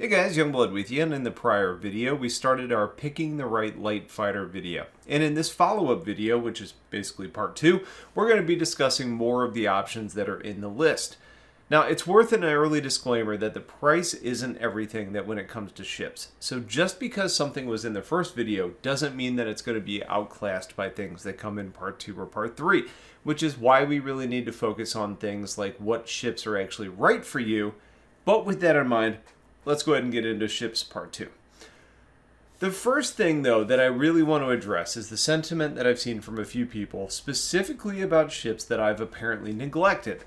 Hey guys, Youngblood with you, and in the prior video we started our Picking the Right Light Fighter video. And in this follow-up video, which is basically part 2, we're going to be discussing more of the options that are in the list. Now, it's worth an early disclaimer that the price isn't everything that when it comes to ships. So just because something was in the first video doesn't mean that it's going to be outclassed by things that come in part 2 or part 3, which is why we really need to focus on things like what ships are actually right for you. But with that in mind, let's go ahead and get into ships part 2. The first thing, though, that I really want to address is the sentiment that I've seen from a few people, specifically about ships that I've apparently neglected,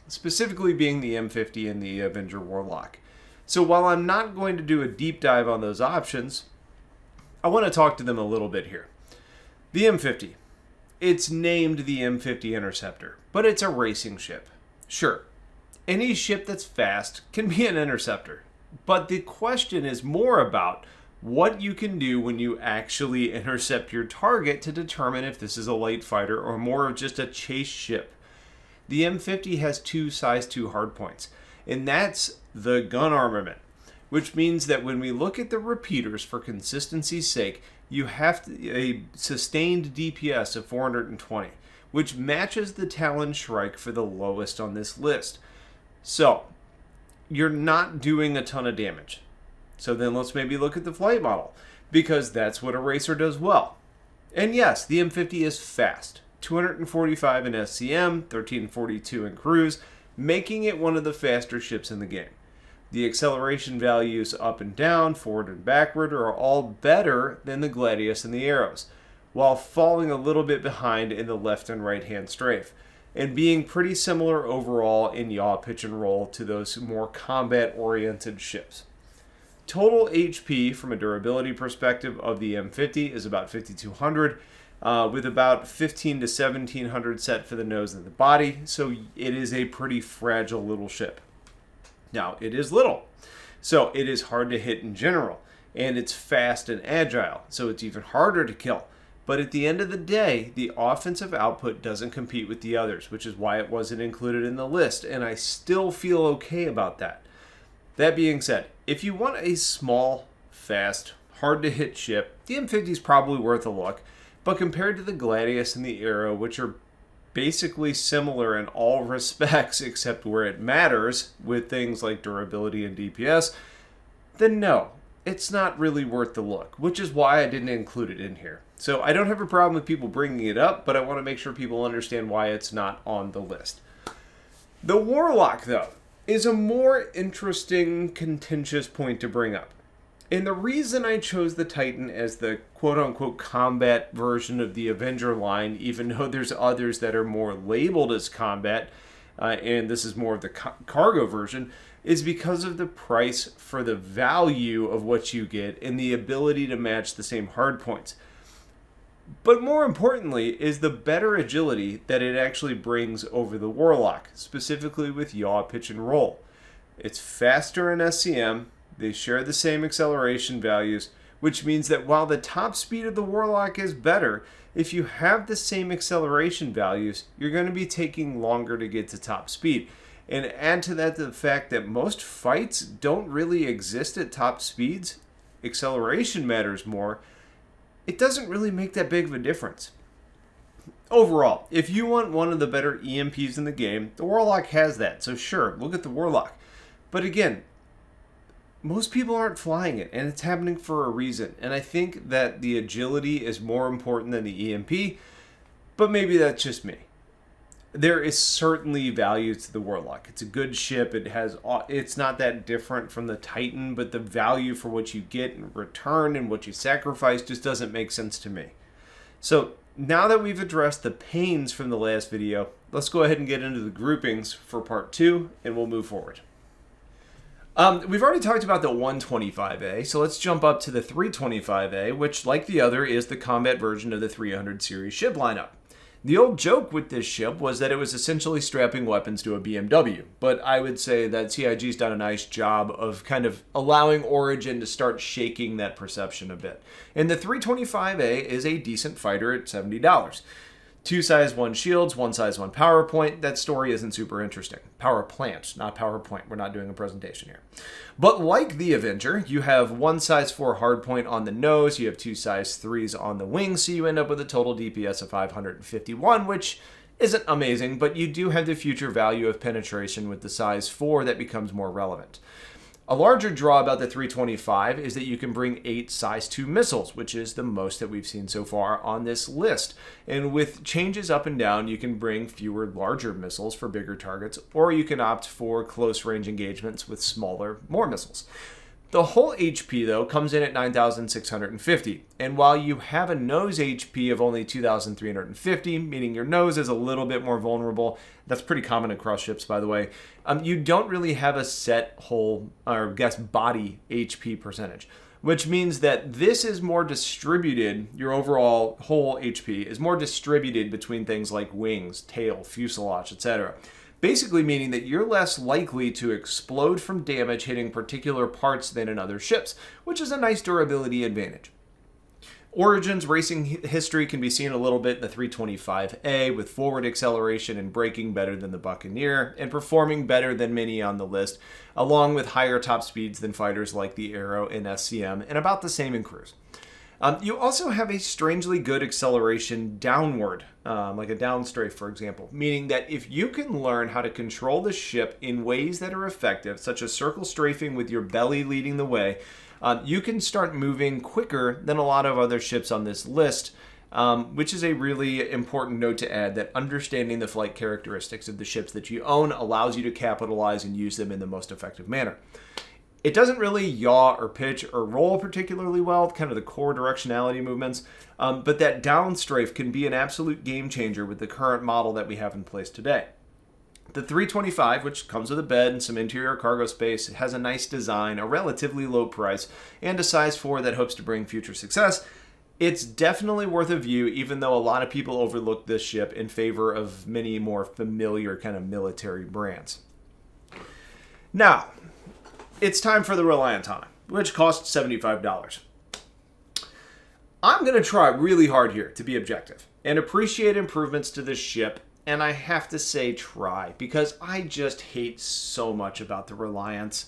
specifically being the M50 and the Avenger Warlock. So while I'm not going to do a deep dive on those options, I want to talk to them a little bit here. The M50. It's named the M50 Interceptor, but it's a racing ship. Sure, any ship that's fast can be an interceptor. But the question is more about what you can do when you actually intercept your target to determine if this is a light fighter or more of just a chase ship. The M50 has two size 2 hardpoints, and that's the gun armament, which means that when we look at the repeaters for consistency's sake, you have a sustained DPS of 420, which matches the Talon Shrike for the lowest on this list. So you're not doing a ton of damage. So then let's maybe look at the flight model, because that's what a racer does well. And yes, the M50 is fast. 245 in SCM, 1342 in cruise, making it one of the faster ships in the game. The acceleration values up and down, forward and backward are all better than the Gladius and the Arrows, while falling a little bit behind in the left and right hand strafe, and being pretty similar overall in yaw, pitch, and roll to those more combat-oriented ships. Total HP from a durability perspective of the M50 is about 5,200, with about 15 to 1,700 set for the nose and the body, so it is a pretty fragile little ship. Now, it is little, so it is hard to hit in general, and it's fast and agile, so it's even harder to kill. But at the end of the day, the offensive output doesn't compete with the others, which is why it wasn't included in the list, and I still feel okay about that. That being said, if you want a small, fast, hard-to-hit ship, the M50 is probably worth a look, but compared to the Gladius and the Arrow, which are basically similar in all respects except where it matters, with things like durability and DPS, then no, it's not really worth the look, which is why I didn't include it in here. So I don't have a problem with people bringing it up, but I want to make sure people understand why it's not on the list. The Warlock, though, is a more interesting, contentious point to bring up. And the reason I chose the Titan as the quote-unquote combat version of the Avenger line, even though there's others that are more labeled as combat, and this is more of the cargo version, is because of the price for the value of what you get and the ability to match the same hardpoints. But more importantly is the better agility that it actually brings over the Warlock, specifically with yaw, pitch, and roll. It's faster in SCM, they share the same acceleration values, which means that while the top speed of the Warlock is better, if you have the same acceleration values, you're going to be taking longer to get to top speed. And add to that the fact that most fights don't really exist at top speeds, acceleration matters more, it doesn't really make that big of a difference. Overall, if you want one of the better EMPs in the game, the Warlock has that, so sure, look at the Warlock. But again, most people aren't flying it, and it's happening for a reason. And I think that the agility is more important than the EMP, but maybe that's just me. There is certainly value to the Warlock. It's a good ship. It's not that different from the Titan, but the value for what you get in return and what you sacrifice just doesn't make sense to me. So now that we've addressed the pains from the last video, let's go ahead and get into the groupings for part 2, and we'll move forward. We've already talked about the 125A, so let's jump up to the 325A, which, like the other, is the combat version of the 300 series ship lineup. The old joke with this ship was that it was essentially strapping weapons to a BMW, but I would say that CIG's done a nice job of kind of allowing Origin to start shaking that perception a bit. And the 325A is a decent fighter at $70. 2 size 1 shields, 1 size 1 power point. That story isn't super interesting. Power plant, not PowerPoint. We're not doing a presentation here. But like the Avenger, you have 1 size 4 hardpoint on the nose, you have 2 size 3s on the wings, so you end up with a total DPS of 551, which isn't amazing, but you do have the future value of penetration with the size 4 that becomes more relevant. A larger draw about the 325 is that you can bring 8 size 2 missiles, which is the most that we've seen so far on this list. And with changes up and down, you can bring fewer larger missiles for bigger targets, or you can opt for close range engagements with smaller, more missiles. The whole HP, though, comes in at 9,650, and while you have a nose HP of only 2,350, meaning your nose is a little bit more vulnerable, that's pretty common across ships, by the way, you don't really have a set whole, or body HP percentage, which means that this is more distributed, your overall whole HP is more distributed between things like wings, tail, fuselage, etc. Basically meaning that you're less likely to explode from damage hitting particular parts than in other ships, which is a nice durability advantage. Origins racing history can be seen a little bit in the 325A, with forward acceleration and braking better than the Buccaneer, and performing better than many on the list, along with higher top speeds than fighters like the Arrow and SCM, and about the same in cruise. You also have a strangely good acceleration downward, like a downstrafe, for example, meaning that if you can learn how to control the ship in ways that are effective, such as circle strafing with your belly leading the way, you can start moving quicker than a lot of other ships on this list, which is a really important note to add, that understanding the flight characteristics of the ships that you own allows you to capitalize and use them in the most effective manner. It doesn't really yaw or pitch or roll particularly well, kind of the core directionality movements, but that downstrafe can be an absolute game changer with the current model that we have in place today. The 325, which comes with a bed and some interior cargo space, has a nice design, a relatively low price, and a size 4 that hopes to bring future success. It's definitely worth a view, even though a lot of people overlook this ship in favor of many more familiar kind of military brands. Now, it's time for the Reliant Tana, which costs $75. I'm going to try really hard here to be objective and appreciate improvements to this ship, and I have to say try, because I just hate so much about the Reliance.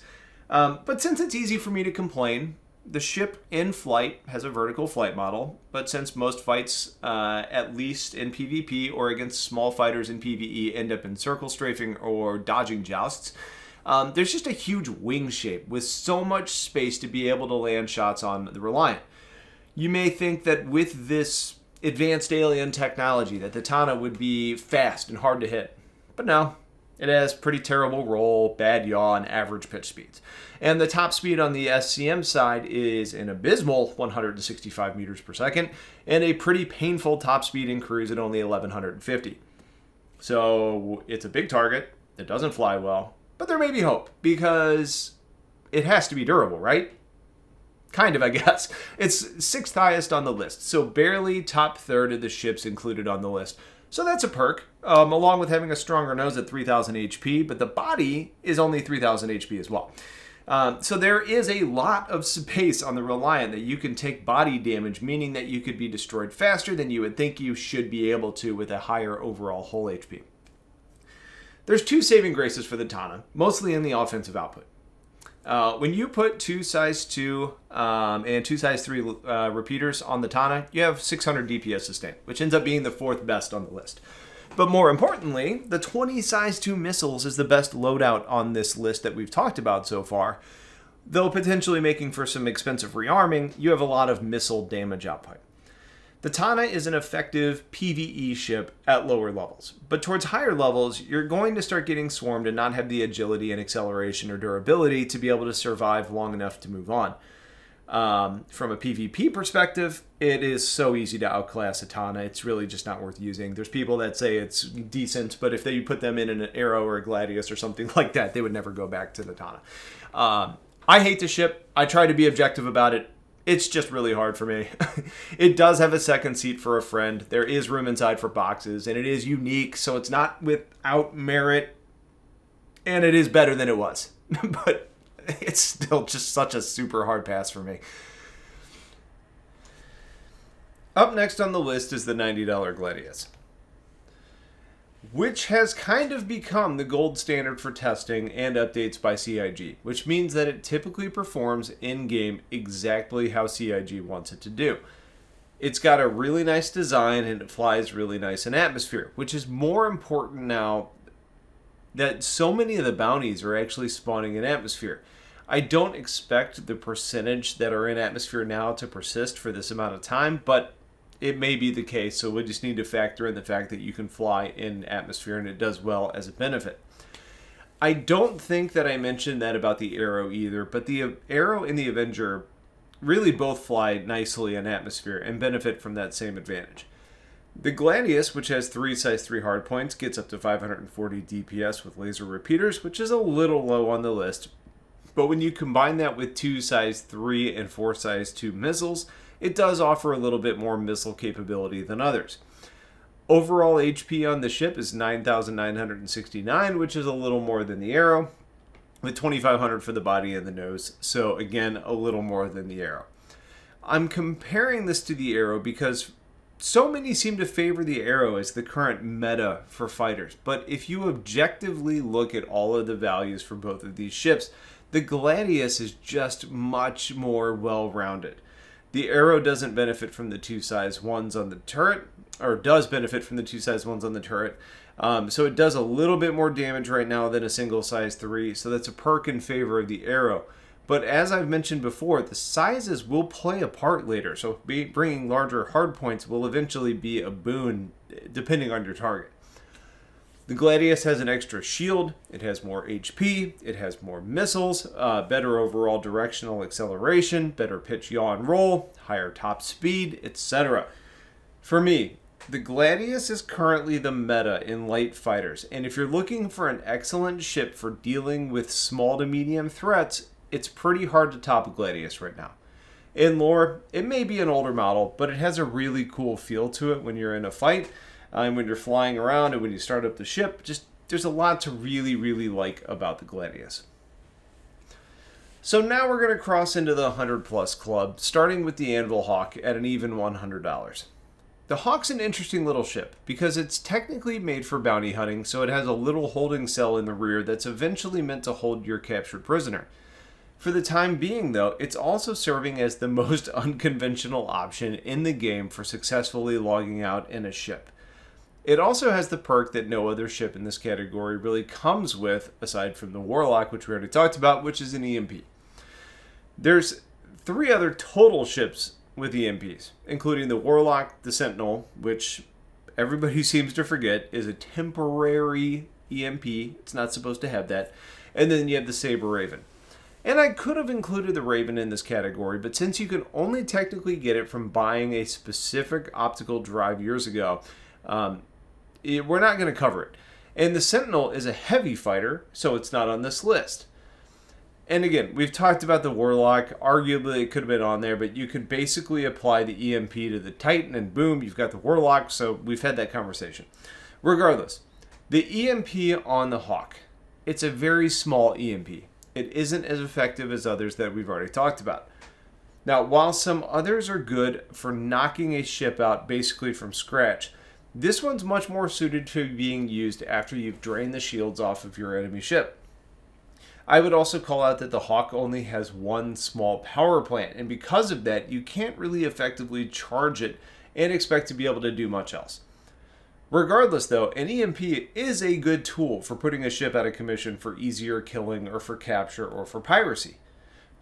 But since it's easy for me to complain, the ship in flight has a vertical flight model, but since most fights, at least in PvP or against small fighters in PvE, end up in circle strafing or dodging jousts, there's just a huge wing shape with so much space to be able to land shots on the Reliant. You may think that with this advanced alien technology that the Tana would be fast and hard to hit, but no, it has pretty terrible roll, bad yaw, and average pitch speeds. And the top speed on the SCM side is an abysmal 165 meters per second, and a pretty painful top speed in cruise at only 1150. So it's a big target, it doesn't fly well, but there may be hope, because it has to be durable, right? Kind of, I guess. It's 6th highest on the list, so barely top third of the ships included on the list. So that's a perk, along with having a stronger nose at 3,000 HP, but the body is only 3,000 HP as well. So there is a lot of space on the Reliant that you can take body damage, meaning that you could be destroyed faster than you would think you should be able to with a higher overall hull HP. There's 2 saving graces for the Tana, mostly in the offensive output. When you put 2 size 2 and 2 size 3 repeaters on the Tana, you have 600 DPS sustain, which ends up being the 4th best on the list. But more importantly, the 20 size 2 missiles is the best loadout on this list that we've talked about so far. Though potentially making for some expensive rearming, you have a lot of missile damage output. The Tana is an effective PvE ship at lower levels, but towards higher levels, you're going to start getting swarmed and not have the agility and acceleration or durability to be able to survive long enough to move on. From a PvP perspective, it is so easy to outclass a Tana, it's really just not worth using. There's people that say it's decent, but if they put them in an Arrow or a Gladius or something like that, they would never go back to the Tana. I hate the ship. I try to be objective about it. It's just really hard for me. It does have a second seat for a friend. There is room inside for boxes, and it is unique, so it's not without merit, and it is better than it was. But it's still just such a super hard pass for me. Up next on the list is the $90 Gladius. which has kind of become the gold standard for testing and updates by CIG, which means that it typically performs in-game exactly how CIG wants it to do. It's got a really nice design and it flies really nice in atmosphere, which is more important now that so many of the bounties are actually spawning in atmosphere. I don't expect the percentage that are in atmosphere now to persist for this amount of time, but it may be the case, so we just need to factor in the fact that you can fly in atmosphere and it does well as a benefit. I don't think that I mentioned that about the arrow either, but the arrow and the Avenger really both fly nicely in atmosphere and benefit from that same advantage. The Gladius, which has 3 size 3 hardpoints, gets up to 540 DPS with laser repeaters, which is a little low on the list. But when you combine that with 2 size 3 and 4 size 2 missiles, it does offer a little bit more missile capability than others. Overall HP on the ship is 9,969, which is a little more than the arrow, with 2,500 for the body and the nose, so again, a little more than the arrow. I'm comparing this to the arrow because so many seem to favor the arrow as the current meta for fighters, but if you objectively look at all of the values for both of these ships, the Gladius is just much more well-rounded. The arrow doesn't benefit from the 2 size 1s on the turret, or does benefit from the 2 size 1s on the turret, so it does a little bit more damage right now than a single size 3, so that's a perk in favor of the arrow. But as I've mentioned before, the sizes will play a part later, so bringing larger hardpoints will eventually be a boon depending on your target. The Gladius has an extra shield, it has more HP, it has more missiles, better overall directional acceleration, better pitch, yaw, and roll, higher top speed, etc. For me, the Gladius is currently the meta in light fighters, and if you're looking for an excellent ship for dealing with small to medium threats, it's pretty hard to top Gladius right now. In lore, it may be an older model, but it has a really cool feel to it when you're in a fight, and when you're flying around and when you start up the ship. Just there's a lot to really like about the Gladius. So now we're going to cross into the 100 plus club, starting with the Anvil Hawk at an even $100. The Hawk's an interesting little ship because it's technically made for bounty hunting, so it has a little holding cell in the rear that's eventually meant to hold your captured prisoner. For the time being, though, it's also serving as the most unconventional option in the game for successfully logging out in a ship. It also has the perk that no other ship in this category really comes with, aside from the Warlock, which we already talked about, which is an EMP. There's 3 other total ships with EMPs, including the Warlock, the Sentinel, which everybody seems to forget is a temporary EMP. It's not supposed to have that. And then you have the Saber Raven. And I could have included the Raven in this category, but since you can only technically get it from buying a specific optical drive years ago, we're not going to cover it. And the Sentinel is a heavy fighter, so it's not on this list. And again, we've talked about the Warlock. Arguably, it could have been on there, but you could basically apply the EMP to the Titan, and boom, you've got the Warlock, so we've had that conversation. Regardless, the EMP on the Hawk, it's a very small EMP. It isn't as effective as others that we've already talked about. Now, while some others are good for knocking a ship out basically from scratch, this one's much more suited to being used after you've drained the shields off of your enemy ship. I would also call out that the Hawk only has 1 small power plant, and because of that, you can't really effectively charge it and expect to be able to do much else. Regardless, though, an EMP is a good tool for putting a ship out of commission for easier killing or for capture or for piracy.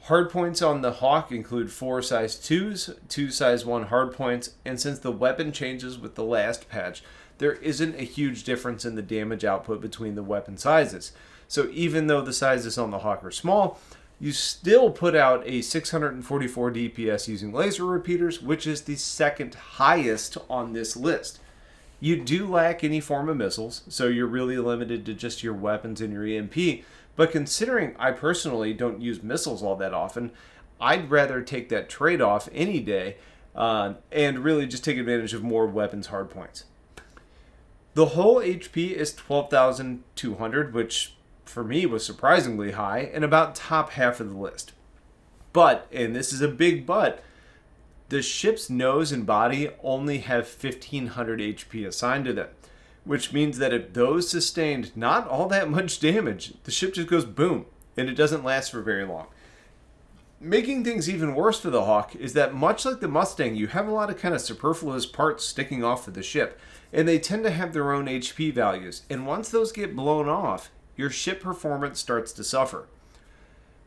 Hardpoints on the Hawk include 4 size 2s, 2 size 1 hardpoints, and since the weapon changes with the last patch, there isn't a huge difference in the damage output between the weapon sizes. So even though the sizes on the Hawk are small, you still put out a 644 DPS using laser repeaters, which is the second highest on this list. You do lack any form of missiles, so you're really limited to just your weapons and your EMP, but considering I personally don't use missiles all that often, I'd rather take that trade-off any day and really just take advantage of more weapons hardpoints. The whole HP is 12,200, which for me was surprisingly high and about top half of the list. But, and this is a big but, the ship's nose and body only have 1,500 HP assigned to them, which means that if those sustained not all that much damage, the ship just goes boom, and it doesn't last for very long. Making things even worse for the Hawk is that much like the Mustang, you have a lot of kind of superfluous parts sticking off of the ship, and they tend to have their own HP values, and once those get blown off, your ship performance starts to suffer.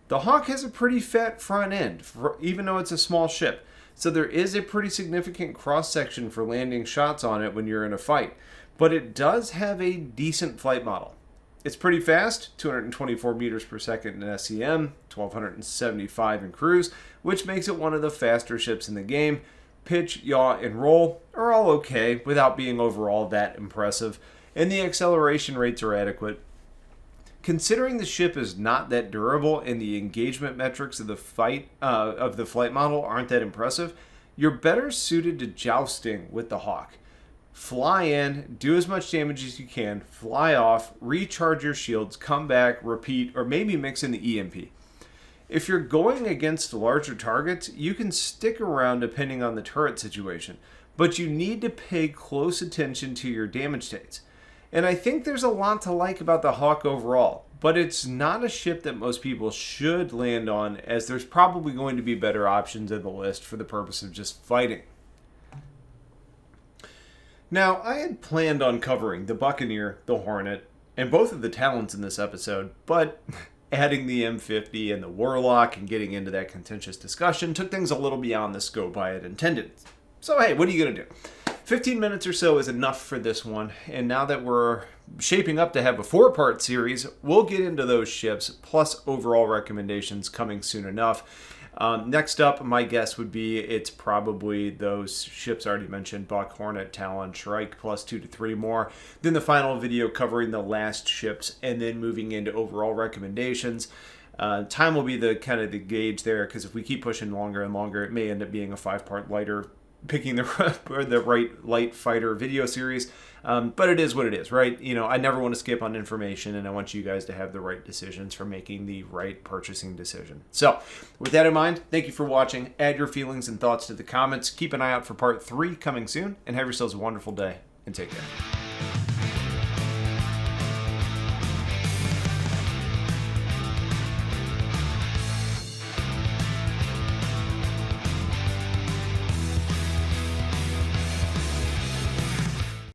The Hawk has a pretty fat front end, even though it's a small ship, so there is a pretty significant cross-section for landing shots on it when you're in a fight, but it does have a decent flight model. It's pretty fast, 224 meters per second in SCM, 1275 in cruise, which makes it one of the faster ships in the game. Pitch, yaw, and roll are all okay without being overall that impressive, and the acceleration rates are adequate. Considering the ship is not that durable and the engagement metrics of the flight model aren't that impressive, you're better suited to jousting with the Hawk. Fly in, do as much damage as you can, fly off, recharge your shields, come back, repeat, or maybe mix in the EMP. If you're going against larger targets, you can stick around depending on the turret situation, but you need to pay close attention to your damage states. And I think there's a lot to like about the Hawk overall, but it's not a ship that most people should land on, as there's probably going to be better options in the list for the purpose of just fighting. Now, I had planned on covering the Buccaneer, the Hornet, and both of the Talons in this episode, but adding the M50 and the Warlock and getting into that contentious discussion took things a little beyond the scope I had intended. So hey, what are you going to do? 15 minutes or so is enough for this one, and now that we're shaping up to have a 4-part series, we'll get into those ships, plus overall recommendations coming soon enough. Next up, my guess would be it's probably those ships already mentioned, Buck, Hornet, Talon, Shrike, plus 2 to 3 more. Then the final video covering the last ships, and then moving into overall recommendations. Time will be the kind of the gauge there, because if we keep pushing longer and longer, it may end up being a 5-part lighter, picking the right light fighter video series. But it is what it is, right? You know, I never want to skip on information, and I want you guys to have the right decisions for making the right purchasing decision. So, with that in mind, thank you for watching. Add your feelings and thoughts to the comments. Keep an eye out for part 3 coming soon, and have yourselves a wonderful day, and take care.